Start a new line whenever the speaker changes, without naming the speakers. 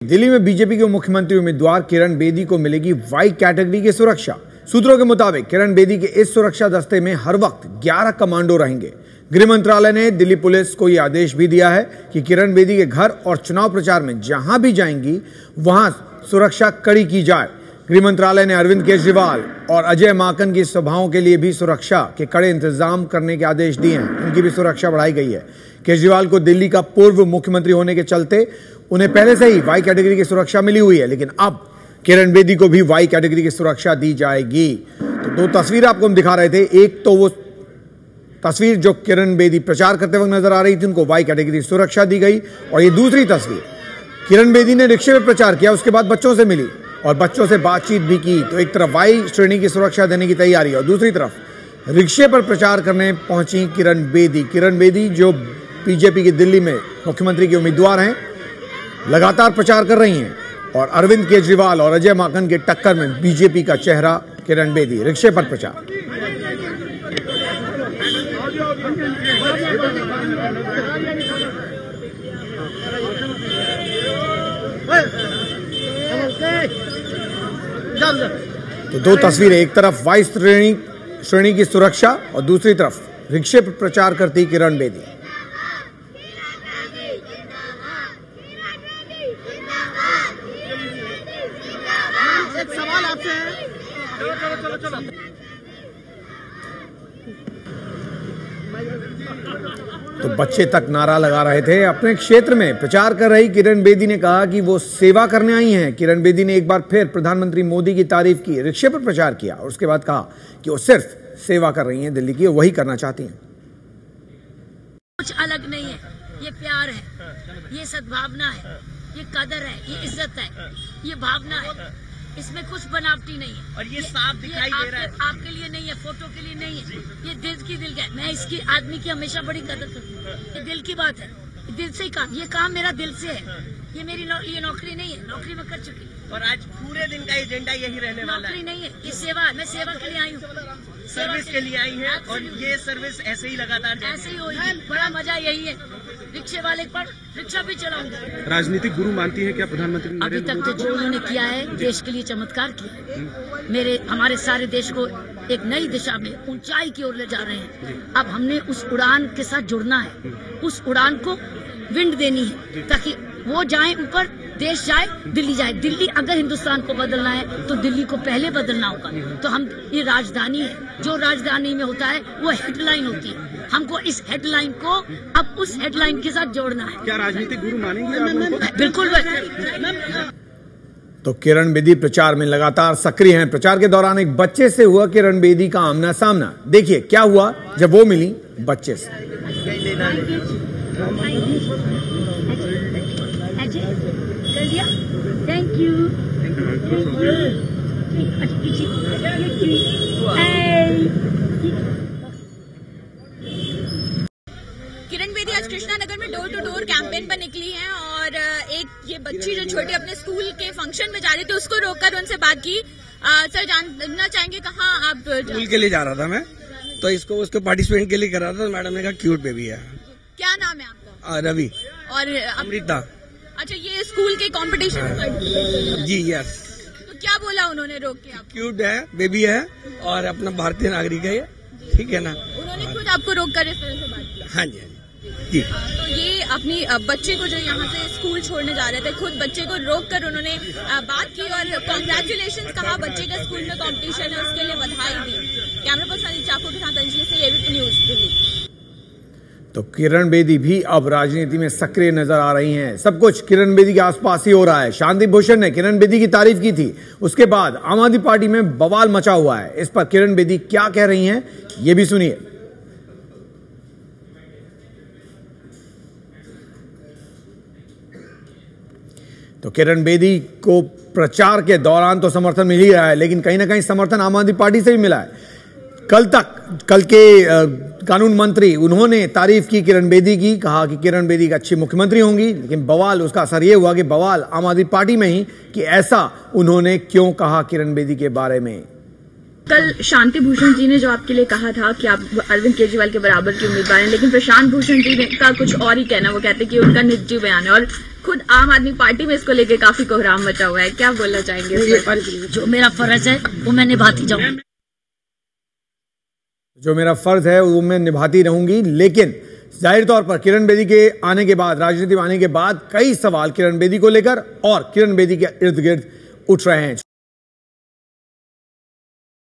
दिल्ली में बीजेपी के मुख्यमंत्री उम्मीदवार किरण बेदी को मिलेगी वाई कैटेगरी की सुरक्षा। सूत्रों के मुताबिक किरण बेदी के इस सुरक्षा दस्ते में हर वक्त 11 कमांडो रहेंगे। गृह मंत्रालय ने दिल्ली पुलिस को यह आदेश भी दिया है कि किरण बेदी के घर और चुनाव प्रचार में जहां भी जाएंगी वहां सुरक्षा कड़ी की जाए। गृह मंत्रालय ने अरविंद केजरीवाल और अजय माकन की सभाओं के लिए भी सुरक्षा के कड़े इंतजाम करने के आदेश दिए हैं। उनकी भी सुरक्षा बढ़ाई गई है। केजरीवाल को दिल्ली का पूर्व मुख्यमंत्री होने के चलते उन्हें पहले से ही वाई कैटेगरी की सुरक्षा मिली हुई है, लेकिन अब किरण बेदी को भी वाई कैटेगरी की सुरक्षा दी जाएगी। तो दो तस्वीर आपको हम दिखा रहे थे। एक तो वो तस्वीर जो किरण बेदी प्रचार करते वक्त नजर आ रही थी, उनको वाई कैटेगरी सुरक्षा दी गई, और ये दूसरी तस्वीर किरण बेदी ने रिक्शे में प्रचार किया, उसके बाद बच्चों से मिली और बच्चों से बातचीत भी की। तो एक तरफ वाई श्रेणी की सुरक्षा देने की तैयारी और दूसरी तरफ रिक्शे पर प्रचार करने पहुंची किरण बेदी। किरण बेदी जो बीजेपी की दिल्ली में मुख्यमंत्री के उम्मीदवार हैं, लगातार प्रचार कर रही हैं और अरविंद केजरीवाल और अजय माकन के टक्कर में बीजेपी का चेहरा किरण बेदी रिक्शे पर प्रचार। तो दो तस्वीरें, एक तरफ वाई श्रेणी की सुरक्षा और दूसरी तरफ रिक्शे पर प्रचार करती किरण बेदी।
एक सवाल आपसे है। चलो।
तो बच्चे तक नारा लगा रहे थे। अपने क्षेत्र में प्रचार कर रही किरण बेदी ने कहा कि वो सेवा करने आई हैं। किरण बेदी ने एक बार फिर प्रधानमंत्री मोदी की तारीफ की, रिक्शे पर प्रचार किया और उसके बाद कहा कि वो सिर्फ सेवा कर रही हैं दिल्ली की, वही करना चाहती हैं।
कुछ अलग नहीं है, ये प्यार है, ये सद्भावना है, ये कदर है, ये इज्जत है, ये भावना है। इसमें कुछ बनावटी नहीं है
और ये साफ दिखाई दे रहा है।
आपके लिए नहीं है, फोटो के लिए नहीं है, ये दिल की दिल का है। मैं इसकी आदमी की हमेशा बड़ी कदर करती हूँ। ये दिल की बात है, दिल से ही काम, ये काम मेरा दिल से है। ये मेरी ये नौकरी नहीं है, नौकरी मैं कर चुकी हूँ
और आज पूरे दिन का एजेंडा यही रहने वाला है।
नौकरी नहीं है, ये सेवा है। मैं सेवा के लिए आई हूँ,
सर्विस के लिए आई है और ये सर्विस ऐसे ही लगातार
ऐसे ही होगी। बड़ा मजा यही है, रिक्शे वाले पर रिक्शा भी चलाऊंगी।
राजनीतिक गुरु मानती है क्या प्रधानमंत्री?
अभी तक तो जो उन्होंने किया है, देश के लिए चमत्कार किया है। हमारे सारे देश को एक नई दिशा में ऊंचाई की ओर ले जा रहे हैं। अब हमने उस उड़ान के साथ जुड़ना है, उस उड़ान को विंड देनी है ताकि वो जाए ऊपर, देश जाए, दिल्ली जाए। दिल्ली अगर हिंदुस्तान को बदलना है तो दिल्ली को पहले बदलना होगा। तो हम ये राजधानी है, जो राजधानी में होता है वो हेडलाइन होती है। हमको इस हेडलाइन को अब उस हेडलाइन के साथ जोड़ना है।
क्या राजनीतिक गुरु मानेंगे आप उनको?
बिल्कुल।
तो किरण बेदी प्रचार में लगातार सक्रिय हैं। प्रचार के दौरान एक बच्चे से हुआ किरण बेदी का आमना सामना। देखिए क्या हुआ जब वो मिली बच्चे से।
Thank you.
किरण बेदी आज कृष्णा नगर में डोर टू डोर कैंपेन पर निकली हैं और एक ये बच्ची जो छोटी अपने स्कूल के फंक्शन में जा रही थी उसको रोककर उनसे बात की। सर जानना चाहेंगे कहाँ आप?
स्कूल के लिए जा रहा था मैं, तो इसको उसको पार्टिसिपेट के लिए कर रहा था। तो मैडम ने कहा क्यूट बेबी है।
क्या नाम है आपका?
रवि।
और
अमृता।
अच्छा, ये स्कूल के कंपटीशन
जी यस।
तो क्या बोला उन्होंने रोक के? आप
क्यूट है, बेबी है और अपना भारतीय नागरिक है, ठीक है ना?
उन्होंने खुद आपको रोक कर इस तरह से बात की?
हाँ जी जी।
तो ये अपनी बच्चे को जो यहाँ से स्कूल छोड़ने जा रहे थे, खुद बच्चे को रोक कर उन्होंने बात की और कॉन्ग्रेचुलेशन कहा। बच्चे का स्कूल में कंपटीशन है, उसके लिए बधाई दी। कैमरा पर्सन अनिल चाको के साथ अंजलि से एबीपी न्यूज दिल्ली।
तो किरण बेदी भी अब राजनीति में सक्रिय नजर आ रही हैं। सब कुछ किरण बेदी के आसपास ही हो रहा है। शांति भूषण ने किरण बेदी की तारीफ की थी, उसके बाद आम आदमी पार्टी में बवाल मचा हुआ है। इस पर किरण बेदी क्या कह रही हैं, ये भी सुनिए। तो किरण बेदी को प्रचार के दौरान तो समर्थन मिल ही रहा है, लेकिन कहीं ना कहीं समर्थन आम आदमी पार्टी से भी मिला है। कल के कानून मंत्री उन्होंने तारीफ की किरण बेदी की, कहा कि किरण बेदी एक अच्छी मुख्यमंत्री होंगी, लेकिन बवाल उसका असर यह हुआ कि बवाल आम आदमी पार्टी में ही कि ऐसा उन्होंने क्यों कहा किरण बेदी के बारे में।
कल शांति भूषण जी ने जो आपके लिए कहा था कि आप अरविंद केजरीवाल के बराबर की उम्मीदवार हैं, लेकिन प्रशांत भूषण जी का कुछ और ही कहना, वो कहते हैं कि उनका निजी बयान है और खुद आम आदमी पार्टी में इसको लेके काफी कोहराम मचा हुआ है। क्या बोलना चाहेंगे?
जो मेरा फर्ज है वो मैं निभाती जाऊंगी।
जो मेरा फर्ज है वो मैं निभाती रहूंगी, लेकिन जाहिर तौर पर किरण बेदी के आने के बाद, राजनीति में आने के बाद कई सवाल किरण बेदी को लेकर और किरण बेदी के इर्द गिर्द उठ रहे हैं।